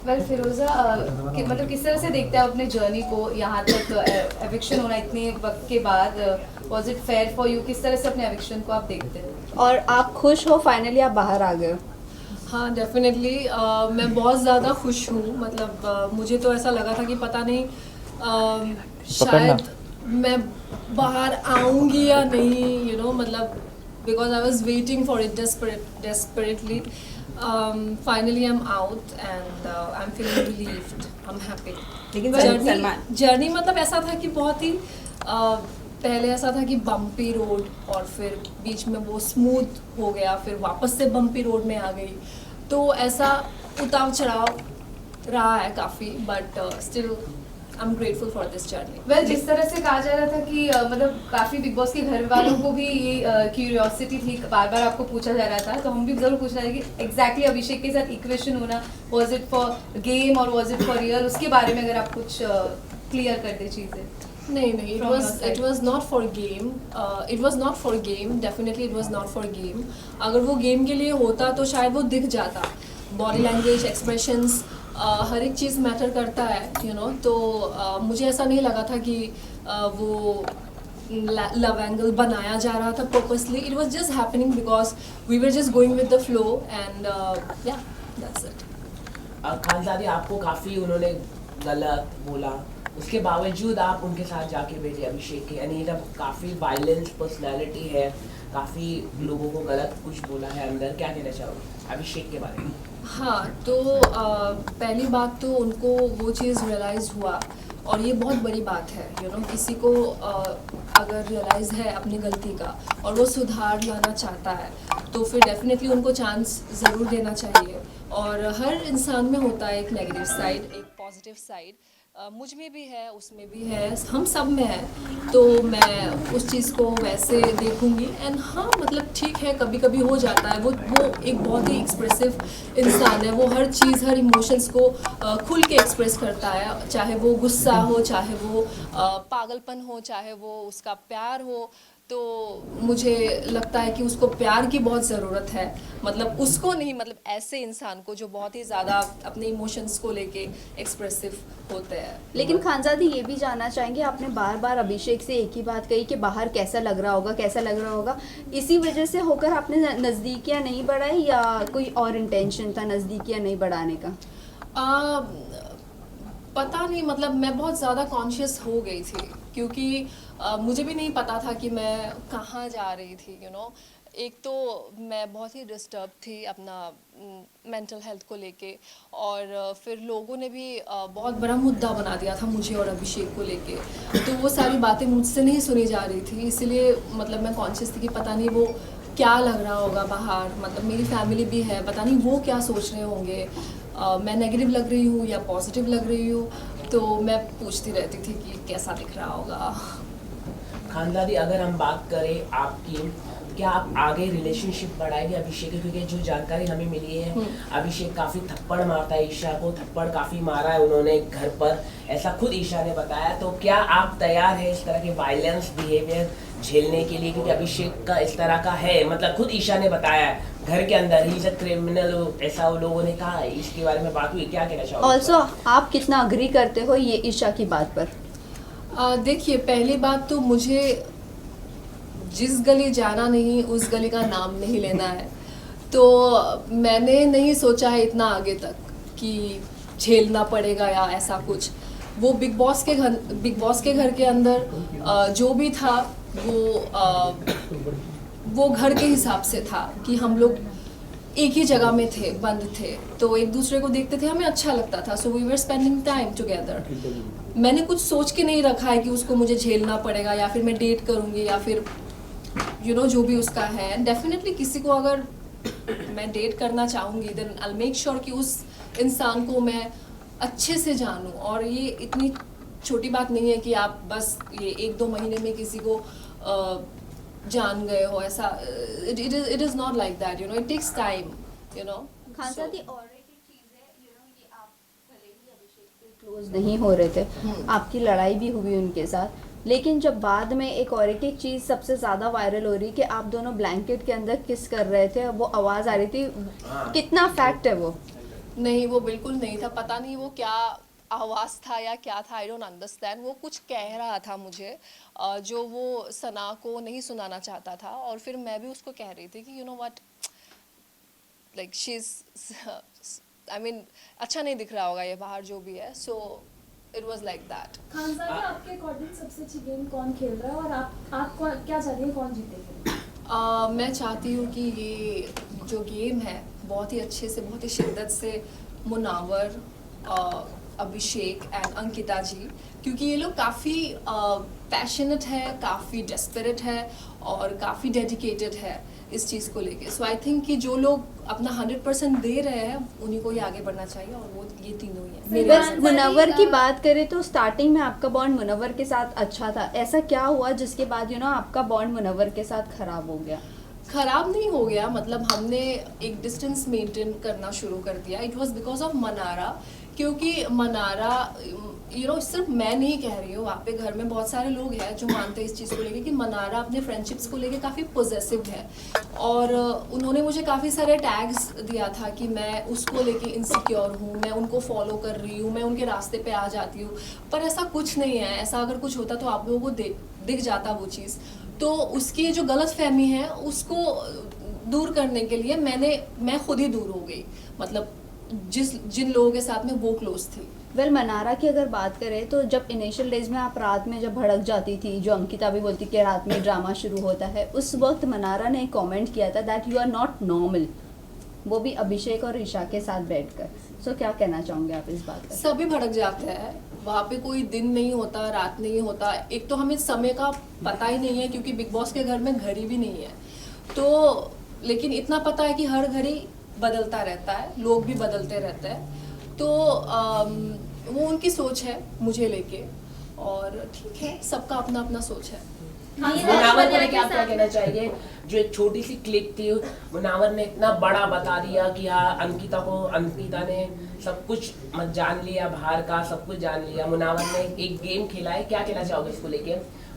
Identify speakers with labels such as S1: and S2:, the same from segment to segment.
S1: Well फिरोजा, मतलब किस तरह से देखते हैं अपने जर्नी को यहाँ तक एविक्शन होना इतने वक्त के बाद? Was it fair for you? किस तरह से अपने एविक्शन को आप देखते हैं?
S2: और आप खुश हो फाइनली आप बाहर आ गए हो?
S3: हाँ डेफिनेटली मैं बहुत ज़्यादा खुश हूँ। मतलब मुझे तो ऐसा लगा था कि पता नहीं शायद मैं बाहर आऊँगी या नहीं, मतलब because I was waiting for it desperately. Finally I'm out and I'm feeling relieved. I'm happy.
S2: लेकिन
S3: जर्नी मतलब ऐसा था कि बहुत ही पहले ऐसा था कि बम्पी रोड और फिर बीच में वो स्मूथ हो गया, फिर वापस से बम्पी रोड में आ गई, तो ऐसा उतार चढ़ाव रहा है काफ़ी, but still I am grateful for this journey.
S1: Well जिस तरह से कहा जा रहा था कि मतलब काफ़ी बिग बॉस के घर वालों को भी ये क्यूरियोसिटी थी, बार बार आपको पूछा जा रहा था, तो हम भी ज़रूर पूछ रहे थे कि एग्जैक्टली अभिषेक के साथ इक्वेशन होना, वाज इट फॉर गेम और वाज इट फॉर रियल? उसके बारे में अगर आप कुछ क्लियर कर दे चीज़ें।
S3: नहीं, it was not for game. It was not for game. Definitely it was not for game. अगर वो गेम के लिए होता तो शायद वो दिख जाता। बॉडी लैंग्वेज, एक्सप्रेशंस, हर एक चीज़ मैटर करता है, तो मुझे ऐसा नहीं लगा था कि वो लव एंगल बनाया जा रहा था purposely. It was just happening because we were just going with the flow and yeah that's it.
S4: Khanzaadi आपको काफ़ी उन्होंने गलत बोला, उसके बावजूद आप उनके साथ जाके बैठे अभिषेक के, यानी जब काफ़ी वायलेंस पर्सनालिटी है, काफ़ी लोगों को गलत कुछ बोला है अंदर, क्या कहना चाहोगे अभिषेक के बारे में?
S3: हाँ, तो पहली बात तो उनको वो चीज़ रियलाइज़ हुआ, और ये बहुत बड़ी बात है, किसी को अगर रियलाइज़ है अपनी गलती का और वो सुधार लाना चाहता है, तो फिर डेफिनेटली उनको चांस ज़रूर देना चाहिए. और हर इंसान में होता है एक नेगेटिव साइड, एक पॉजिटिव साइड. मुझ में भी है, उसमें भी है, हम सब में है, तो मैं उस चीज़ को वैसे देखूंगी. एंड हाँ, मतलब ठीक है, कभी कभी हो जाता है. वो एक बहुत ही एक्सप्रेसिव इंसान है, वो हर चीज़, हर इमोशंस को खुल के एक्सप्रेस करता है, चाहे वो गुस्सा हो, चाहे वो पागलपन हो, चाहे वो उसका प्यार हो. तो मुझे लगता है कि उसको प्यार की बहुत ज़रूरत है, मतलब उसको नहीं, मतलब ऐसे इंसान को जो बहुत ही ज़्यादा अपने इमोशंस को लेके एक्सप्रेसिव होते हैं.
S2: लेकिन खानजादी ये भी जानना चाहेंगे, आपने बार बार अभिषेक से एक ही बात कही कि बाहर कैसा लग रहा होगा, कैसा लग रहा होगा. इसी वजह से होकर आपने नज़दीकियाँ नहीं बढ़ाई या कोई और इंटेंशन था नज़दीकियाँ नहीं बढ़ाने का?
S3: पता नहीं, मतलब मैं बहुत ज़्यादा कॉन्शियस हो गई थी, क्योंकि मुझे भी नहीं पता था कि मैं कहाँ जा रही थी. एक तो मैं बहुत ही डिस्टर्ब थी अपना मेंटल हेल्थ को लेके, और फिर लोगों ने भी बहुत बड़ा मुद्दा बना दिया था मुझे और अभिषेक को लेके, तो वो सारी बातें मुझसे नहीं सुनी जा रही थी. इसलिए मतलब मैं कॉन्शियस थी कि पता नहीं वो क्या लग रहा होगा बाहर, मतलब मेरी फैमिली भी है, पता नहीं वो क्या सोच रहे होंगे, मैं नेगेटिव लग रही हूँ या पॉजिटिव लग रही हूँ. तो मैं पूछती रहती थी कि कैसा दिख रहा होगा.
S4: खानदादी, अगर हम बात करें आपकी, क्या आप आगे रिलेशनशिप बढ़ाएंगे अभिषेक की? क्योंकि जो जानकारी हमें मिली है, अभिषेक काफ़ी थप्पड़ मारता है ईशा को, थप्पड़ काफ़ी मारा है उन्होंने घर पर, ऐसा खुद ईशा ने बताया. तो क्या आप तैयार हैं इस तरह के वायलेंस बिहेवियर झेलने के लिए? क्योंकि अभिषेक का इस तरह का है, मतलब खुद ईशा ने बताया है घर के अंदर ही इज अ क्रिमिनल, ऐसा वो लोगों ने कहा है. इसके बारे में बात हुई, क्या कहना चाहोगे?
S2: ऑल्सो आप कितना अग्री करते हो ये ईशा की बात पर?
S3: देखिए, पहली बात तो मुझे जिस गली जाना नहीं, उस गली का नाम नहीं लेना है. तो मैंने नहीं सोचा है इतना आगे तक कि झेलना पड़ेगा या ऐसा कुछ. वो बिग बॉस के घर के अंदर जो भी था वो घर के हिसाब से था कि हम लोग एक ही जगह में थे, बंद थे, तो एक दूसरे को देखते थे, हमें अच्छा लगता था. So we were spending time together. मैंने कुछ सोच के नहीं रखा है कि उसको मुझे झेलना पड़ेगा या फिर मैं डेट करूँगी या फिर जो भी उसका है. डेफिनेटली किसी को अगर मैं डेट करना चाहूँगी, देन आई मेक श्योर कि उस इंसान को मैं अच्छे से जानूँ. और ये इतनी छोटी बात नहीं है कि आप बस ये 1-2 महीने में किसी को जान गए हो, ऐसा. It is not like that, it takes time.
S2: Khanzaadi और एक चीज़ है, ये आप भले ही अभिषेक से क्लोज नहीं हो रहे थे, आपकी लड़ाई भी हुई उनके साथ, लेकिन जब बाद में एक और एक चीज़ सबसे ज़्यादा वायरल हो रही कि आप दोनों ब्लैंकेट के अंदर किस कर रहे थे, वो आवाज़ आ रही थी, कितना फैक्ट है वो?
S3: नहीं, वो बिल्कुल नहीं था, पता नहीं वो क्या आवाज़ था या क्या था, आई डोंट अंडरस्टैंड। वो कुछ कह रहा था मुझे जो वो सना को नहीं सुनाना चाहता था, और फिर मैं भी उसको कह रही थी कि you know what, like she is, I mean अच्छा नहीं दिख रहा होगा ये बाहर जो भी है, so it was like that.
S5: Khansada, आपके अकॉर्डिंग सबसे अच्छी गेम कौन खेल रहा है और आप क्या चाहती हैं कौन जीतेगा?
S3: मैं चाहती हूँ कि ये जो गेम है बहुत ही अच्छे से, बहुत ही शिद्दत से मुनावर, अभिषेक एंड अंकिता जी, क्योंकि ये लोग काफ़ी पैशनेट है, काफ़ी डेस्परेट है और काफ़ी डेडिकेटेड है इस चीज़ को लेके। सो आई थिंक कि जो लोग अपना 100% दे रहे हैं उन्हीं को ही आगे बढ़ना चाहिए, और वो ये तीनों ही हैं।
S2: बस मुनव्वर की बात करें तो स्टार्टिंग में आपका बॉन्ड मुनव्वर के साथ अच्छा था, ऐसा क्या हुआ जिसके बाद आपका बॉन्ड मुनव्वर के साथ खराब हो गया?
S3: खराब नहीं हो गया, मतलब हमने एक डिस्टेंस मेंटेन करना शुरू कर दिया। It was because of Mannara, क्योंकि मनारा सिर्फ मैं नहीं कह रही हूँ, वहाँ पे घर में बहुत सारे लोग हैं जो मानते हैं इस चीज़ को लेके कि मनारा अपने फ्रेंडशिप्स को लेके काफ़ी पॉजेसिव है, और उन्होंने मुझे काफ़ी सारे टैग्स दिया था कि मैं उसको लेके इनसिक्योर हूँ, मैं उनको फॉलो कर रही हूँ, मैं उनके रास्ते पे आ जाती हूँ, पर ऐसा कुछ नहीं है। ऐसा अगर कुछ होता तो आप लोगों को दिख जाता वो चीज़। तो उसकी जो गलत फहमी है उसको दूर करने के लिए मैं खुद ही दूर हो गई, मतलब जिन लोगों के साथ में वो क्लोज थी।
S2: वेल मनारा की अगर बात करें तो जब इनिशियल डेज में आप रात में जब भड़क जाती थी, जो अंकिता भी बोलती कि रात में ड्रामा शुरू होता है, उस वक्त मनारा ने एक कमेंट किया था that you are not normal, वो भी अभिषेक और ईशा के साथ बैठकर। सो क्या कहना चाहोगे आप इस बात पर?
S3: सभी भड़क जाते हैं, वहाँ पे कोई दिन नहीं होता, रात नहीं होता। एक तो हमें समय का पता ही नहीं है क्योंकि बिग बॉस के घर में घड़ी भी नहीं है, तो लेकिन इतना पता है कि हर घड़ी बदलता रहता है, लोग भी बदलते रहते हैं। तो वो उनकी सोच है मुझे लेके, और ठीक है, सबका अपना अपना सोच है।
S4: मुनावर को लेके आप क्या कहना चाहिए? जो एक छोटी सी क्लिप थी, मुनावर ने इतना बड़ा बता दिया कि हाँ अंकिता ने सब कुछ जान लिया, बाहर का सब कुछ जान लिया। मुनावर ने एक गेम खेला है, क्या कहना चाहोगे इसको लेके?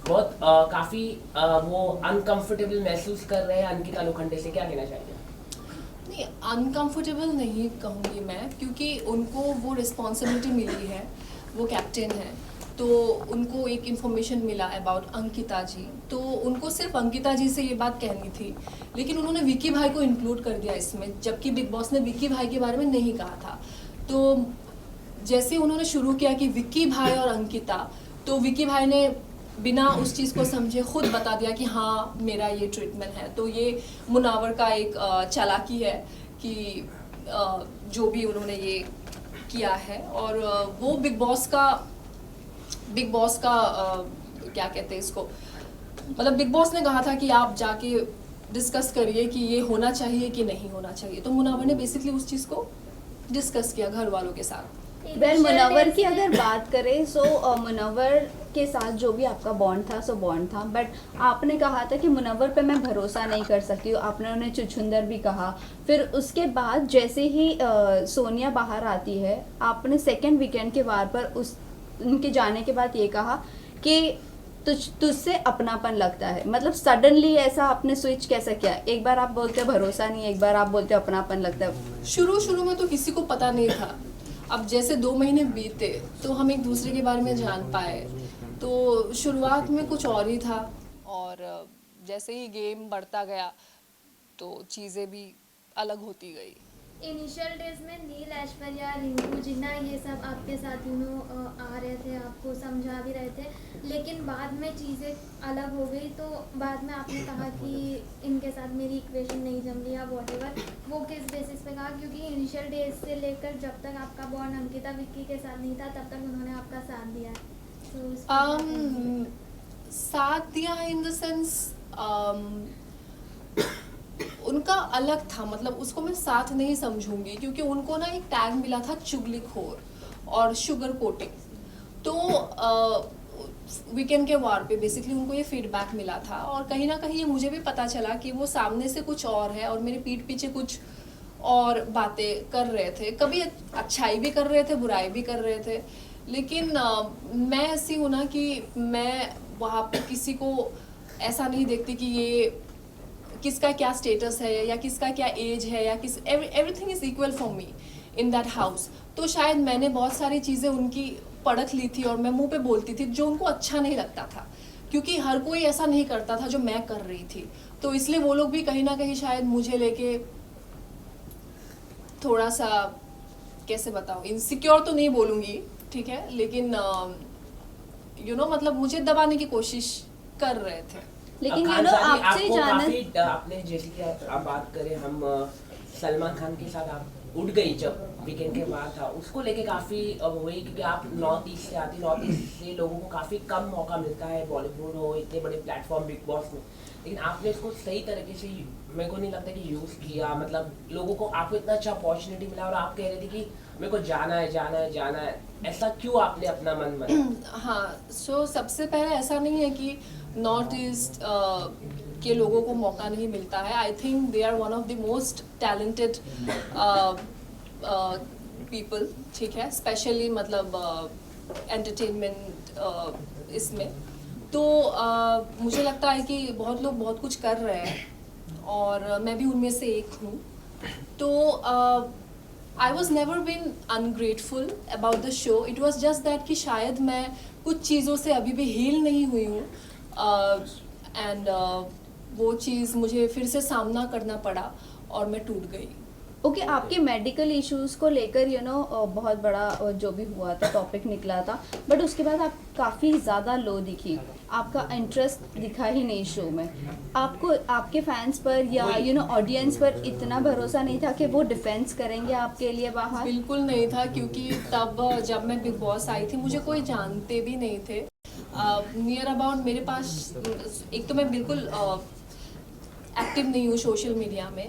S4: बहुत काफी वो अनकंफर्टेबल महसूस कर रहे हैं अंकिता लोखंडे से, क्या कहना चाहिए?
S3: नहीं, अनकंफर्टेबल नहीं कहूँगी मैं, क्योंकि उनको वो रिस्पॉन्सिबिलिटी मिली है, वो कैप्टन है, तो उनको एक इन्फॉर्मेशन मिला अबाउट अंकिता जी, तो उनको सिर्फ अंकिता जी से ये बात कहनी थी, लेकिन उन्होंने विक्की भाई को इंक्लूड कर दिया इसमें, जबकि बिग बॉस ने विक्की भाई के बारे में नहीं कहा था। तो जैसे उन्होंने शुरू किया कि विक्की भाई और अंकिता, तो विक्की भाई ने बिना उस चीज़ को समझे खुद बता दिया कि हाँ मेरा ये ट्रीटमेंट है। तो ये मुनावर का एक चालाकी है कि जो भी उन्होंने ये किया है, और वो बिग बॉस का क्या कहते हैं इसको, मतलब बिग बॉस ने कहा था कि आप जाके डिस्कस करिए कि ये होना चाहिए कि नहीं होना चाहिए, तो मुनावर ने बेसिकली उस चीज़ को डिस्कस किया घर वालों के साथ।
S2: वेल मुनव्वर की अगर बात करें सो मुनव्वर के साथ जो भी आपका बॉन्ड था सो बॉन्ड था, बट आपने कहा था कि मुनव्वर पे मैं भरोसा नहीं कर सकती हूँ, आपने उन्हें चुछुंदर भी कहा। फिर उसके बाद जैसे ही सोनिया बाहर आती है, आपने सेकेंड वीकेंड के वार पर उनके जाने के बाद ये कहा कि तुझसे अपनापन लगता है, मतलब सडनली ऐसा आपने स्विच कैसे किया? एक बार आप बोलते भरोसा नहीं, एक बार आप बोलते अपनापन लगता है।
S3: शुरू में तो किसी को पता नहीं था, अब जैसे 2 महीने बीते तो हम एक दूसरे के बारे में जान पाए, तो शुरुआत में कुछ और ही था, और जैसे ही गेम बढ़ता गया तो चीज़ें भी अलग होती गई।
S6: इनिशियल डेज में नील, ऐश्वर्या, रिंकू, जिन्ना ये सब आपके साथ आ रहे थे, आपको समझा भी रहे थे, लेकिन बाद में चीज़ें अलग हो गई। तो बाद में आपने कहा कि इनके साथ मेरी इक्वेशन नहीं जम रही या वॉटेवर, वो किस बेसिस पे कहा? क्योंकि इनिशियल डेज से लेकर जब तक आपका बॉन्ड अंकिता विक्की के साथ नहीं था तब तक उन्होंने आपका साथ दिया है, तो
S3: साथ दिया इन द सेंस उनका अलग था, मतलब उसको मैं साथ नहीं समझूंगी, क्योंकि उनको ना एक टैग मिला था चुगलीखोर और शुगर कोटिंग। तो वीकेंड के वार पे बेसिकली उनको ये फीडबैक मिला था, और कहीं ना कहीं ये मुझे भी पता चला कि वो सामने से कुछ और है और मेरे पीठ पीछे कुछ और बातें कर रहे थे, कभी अच्छाई भी कर रहे थे, बुराई भी कर रहे थे। लेकिन मैं ऐसी हूँ ना कि मैं वहाँ पे किसी को ऐसा नहीं देखती कि ये किसका क्या स्टेटस है या किसका क्या एज है या everything is equal for me. In that house, तो शायद मैंने बहुत सारी चीज़ें उनकी परख ली थी और मैं मुंह पे बोलती थी जो उनको अच्छा नहीं लगता था, क्योंकि हर कोई ऐसा नहीं करता था जो मैं कर रही थी। तो इसलिए वो लोग भी कहीं ना कहीं शायद मुझे लेके थोड़ा सा, कैसे बताऊँ, इनसिक्योर तो नहीं बोलूँगी, ठीक है, लेकिन मतलब मुझे दबाने की कोशिश कर रहे थे।
S2: लेकिन
S4: खान साहब,
S2: आपसे
S4: आपको
S2: जानना
S4: काफी आपने जैसे कि आप बात करें, हम सलमान खान के साथ आप उठ गई जब वीकेंड के बाद था, उसको लेके काफी हुई, क्योंकि आप नॉर्थ ईस्ट से आती, नॉर्थ ईस्ट से लोगों को काफी कम मौका मिलता है बॉलीवुड हो, इतने बड़े प्लेटफॉर्म बिग बॉस में, लेकिन आपने इसको सही तरीके से, मेरे को नहीं लगता कि यूज किया, मतलब लोगों को, आपको इतना अच्छा अपॉर्चुनिटी मिला और आप कह रहे थे कि मेरे को जाना है जाना है जाना है, ऐसा क्यों आपने अपना मन बनाया?
S3: हाँ, सो सबसे पहले ऐसा नहीं है कि नॉर्थ ईस्ट के लोगों को मौका नहीं मिलता है। I think they are one of the most talented people, ठीक है, स्पेशली मतलब एंटरटेनमेंट इसमें। तो मुझे लगता है कि बहुत लोग बहुत कुछ कर रहे हैं और मैं भी उनमें से एक हूँ। तो I was never been ungrateful about the show, it was just that कि शायद मैं कुछ चीज़ों से अभी भी हील नहीं हुई हूँ एंड वो चीज़ मुझे फिर से सामना करना पड़ा और मैं टूट गई।
S2: ओके, आपके मेडिकल इश्यूज को लेकर बहुत बड़ा जो भी हुआ था टॉपिक निकला था, बट उसके बाद आप काफ़ी ज़्यादा लो दिखी, आपका इंटरेस्ट दिखा ही नहीं शो में। आपको आपके फैंस पर या ऑडियंस पर इतना भरोसा नहीं था कि वो डिफेंस करेंगे आपके लिए बाहर?
S3: बिल्कुल नहीं था, क्योंकि तब जब मैं बिग बॉस आई थी मुझे कोई जानते भी नहीं थे। नियर अबाउट मेरे पास, एक तो मैं बिल्कुल एक्टिव नहीं हूँ सोशल मीडिया में,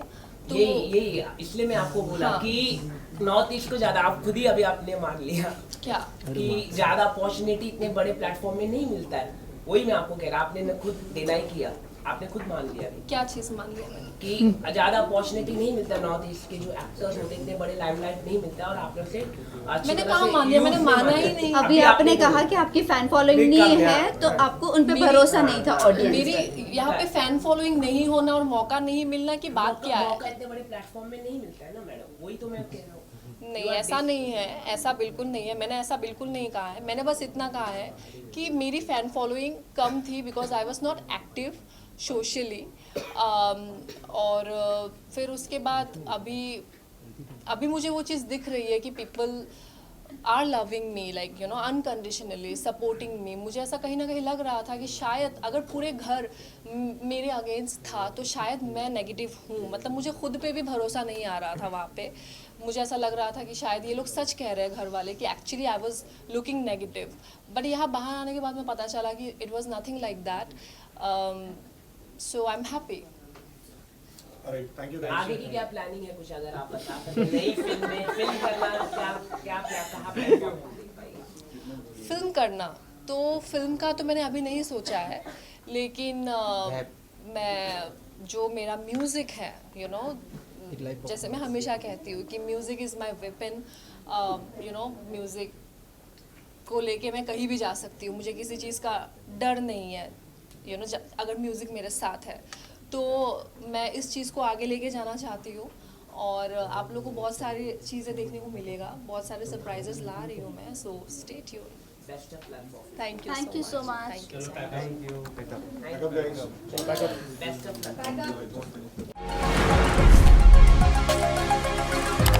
S3: तो
S4: यही इसलिए मैं आपको बोला
S3: हाँ।
S4: कि नॉर्थ ईस्ट को ज्यादा, आप खुद ही अभी आपने मान लिया
S3: क्या
S4: कि ज्यादा अपॉर्चुनिटी इतने बड़े प्लेटफॉर्म में नहीं मिलता है। वही मैं आपको कह रहा, आपने खुद डिनाई किया, आपने खुद मान लिया
S3: क्या चीज़ मान लिया मैंने?
S4: कि ज्यादा अपॉर्चुनिटी नहीं मिलता, नॉर्थ ईस्ट के जो एक्टर्स होते हैं इतने बड़े लाइमलाइट नहीं मिलता, और आपने उसे अच्छी
S3: मैंने
S4: तरह
S3: कहाँ
S4: से
S3: मान लिया,
S4: use
S3: मैंने
S4: नहीं
S3: माना
S4: माना।
S3: ही नहीं।
S2: अभी आपने कहा कि आपकी फैन फॉलोइंग नहीं है, तो आपको उन पे भरोसा नहीं था ऑडियंस
S3: मेरी
S2: पर।
S3: यहाँ पे फैन फॉलोइंग नहीं होना और मौका नहीं मिलना की बात क्या है?
S4: मौका इतने बड़े प्लेटफॉर्म में नहीं मिलता है ना मैडम, वही तो मैं कह रहा हूँ।
S3: नहीं, ऐसा नहीं है, ऐसा बिल्कुल नहीं है, मैंने ऐसा बिल्कुल नहीं कहा है। मैंने बस इतना कहा है कि मेरी फ़ैन फॉलोइंग कम थी because I was not active socially, और फिर उसके बाद अभी मुझे वो चीज़ दिख रही है कि people are loving me, like unconditionally supporting me. मुझे ऐसा कहीं ना कहीं लग रहा था कि शायद अगर पूरे घर मेरे अगेंस्ट था तो शायद मैं नेगेटिव हूँ, मतलब मुझे खुद पे भी भरोसा नहीं आ रहा था वहाँ पे। मुझे ऐसा लग रहा था कि शायद ये लोग सच कह रहे हैं घर वाले कि actually I was looking negative, but यहाँ बाहर आने के बाद में पता चला कि it was nothing like that. So I am happy.
S7: Thank you.
S4: आगे की क्या प्लानिंग है, कुछ अगर आप बता सकें? नई फिल्म में फिल्म करना, क्या कहाँ प्लेटफॉर्म देख पाएंगे?
S3: फिल्म करना तो फिल्म का तो मैंने अभी नहीं सोचा है, लेकिन मैं जो मेरा म्यूज़िक है जैसे मैं हमेशा कहती हूँ कि music is my weapon. Music को लेके मैं कहीं भी जा सकती हूँ, मुझे किसी चीज़ का डर नहीं है। अगर म्यूज़िक मेरे साथ है तो मैं इस चीज़ को आगे लेके जाना चाहती हूँ, और आप लोगों को बहुत सारी चीज़ें देखने को मिलेगा, बहुत सारे सरप्राइजेस ला रही हूँ मैं, so stay tune.
S4: Best of luck for
S3: thank
S2: Thank you so much.
S3: Thank you so much.
S7: Thank you.
S4: Best of luck.
S1: Back up.